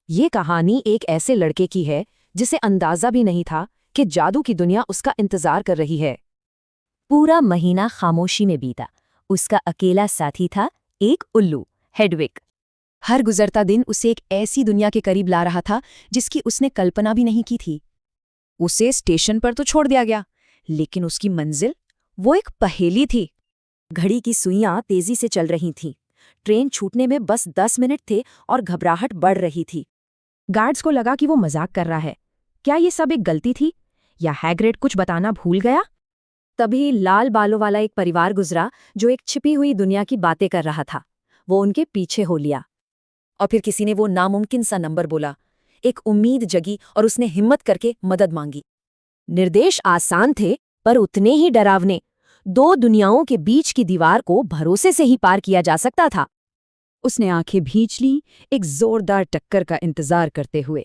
ये कहानी एक ऐसे लड़के की है जिसे अंदाजा भी नहीं था कि जादू की दुनिया उसका इंतजार कर रही है। पूरा महीना खामोशी में बीता। उसका अकेला साथी था, एक उल्लू, हेडविग। हर गुजरता दिन उसे एक ऐसी दुनिया के करीब ला रहा था जिसकी उसने कल्पना भी नहीं की थी। उसे स्टेशन पर तो छोड़ दिया गया, लेकिन उसकी मंजिल, वो एक पहेली थी। घड़ी की सुइयां तेजी से चल रही थीं। ट्रेन छूटने में बस 10 मिनट थे और घबराहट बढ़ रही थी। गार्ड्स को लगा कि वो मजाक कर रहा है। क्या ये सब एक गलती थी, या हैग्रिड कुछ बताना भूल गया? तभी लाल बालों वाला एक परिवार गुजरा जो एक छिपी हुई दुनिया की बातें कर रहा था। वो उनके पीछे हो लिया, और फिर किसी ने वो नामुमकिन सा नंबर बोला। एक उम्मीद जगी और उसने हिम्मत करके मदद मांगी। निर्देश आसान थे, पर उतने ही डरावने। 2 दुनियाओं के बीच की दीवार को भरोसे से ही पार किया जा सकता था। उसने आंखें भींच लीं, एक जोरदार टक्कर का इंतजार करते हुए।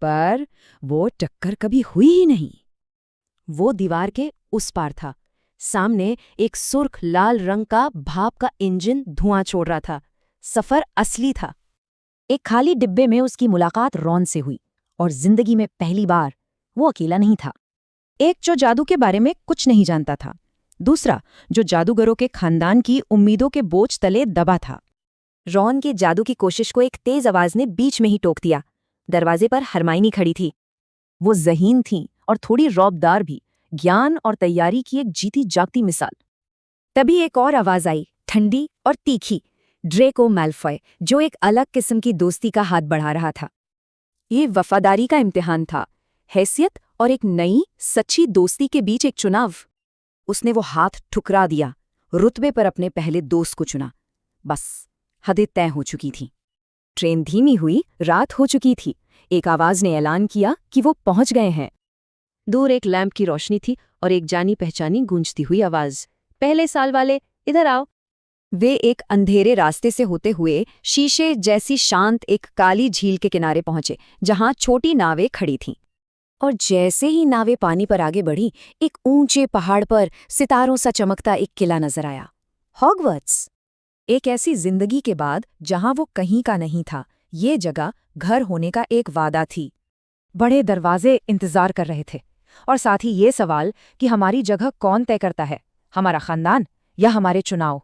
पर वो टक्कर कभी हुई ही नहीं। वो दीवार के उस पार था। सामने एक सुर्ख लाल रंग का भाप का इंजन धुआं छोड़ रहा था। सफर असली था। एक खाली डिब्बे में उसकी मुलाकात रॉन से हुई, और जिंदगी में पहली बार वो अकेला नहीं था। एक जो जादू के बारे में कुछ नहीं जानता था, दूसरा जो जादूगरों के खानदान की उम्मीदों के बोझ तले दबा था। रॉन के जादू की कोशिश को एक तेज आवाज ने बीच में ही टोक दिया। दरवाजे पर हरमाइनी खड़ी थी। वो ज़हीन थी और थोड़ी रौबदार भी, ज्ञान और तैयारी की एक जीती जागती मिसाल। तभी एक और आवाज आई, ठंडी और तीखी, ड्रेको मैल्फॉय, जो एक अलग किस्म की दोस्ती का हाथ बढ़ा रहा था। ये वफादारी का इम्तिहान था, हैसियत और एक नई सच्ची दोस्ती के बीच एक चुनाव। उसने वो हाथ ठुकरा दिया, रुतबे पर अपने पहले दोस्त को चुना। बस हदें तय हो चुकी थी। ट्रेन धीमी हुई, रात हो चुकी थी। एक आवाज ने ऐलान किया कि वो पहुंच गए हैं। दूर एक लैंप की रोशनी थी और एक जानी पहचानी गूंजती हुई आवाज, पहले साल वाले, इधर आओ। वे एक अंधेरे रास्ते से होते हुए शीशे जैसी शांत एक काली झील के किनारे पहुंचे, जहां छोटी नावें खड़ी थीं। और जैसे ही नावें पानी पर आगे बढ़ी, एक ऊंचे पहाड़ पर सितारों सा चमकता एक किला नजर आया। हॉगवर्ट्स। एक ऐसी जिंदगी के बाद जहां वो कहीं का नहीं था, ये जगह घर होने का एक वादा थी। बड़े दरवाजे इंतजार कर रहे थे, और साथ ही ये सवाल कि हमारी जगह कौन तय करता है, हमारा खानदान या हमारे चुनाव।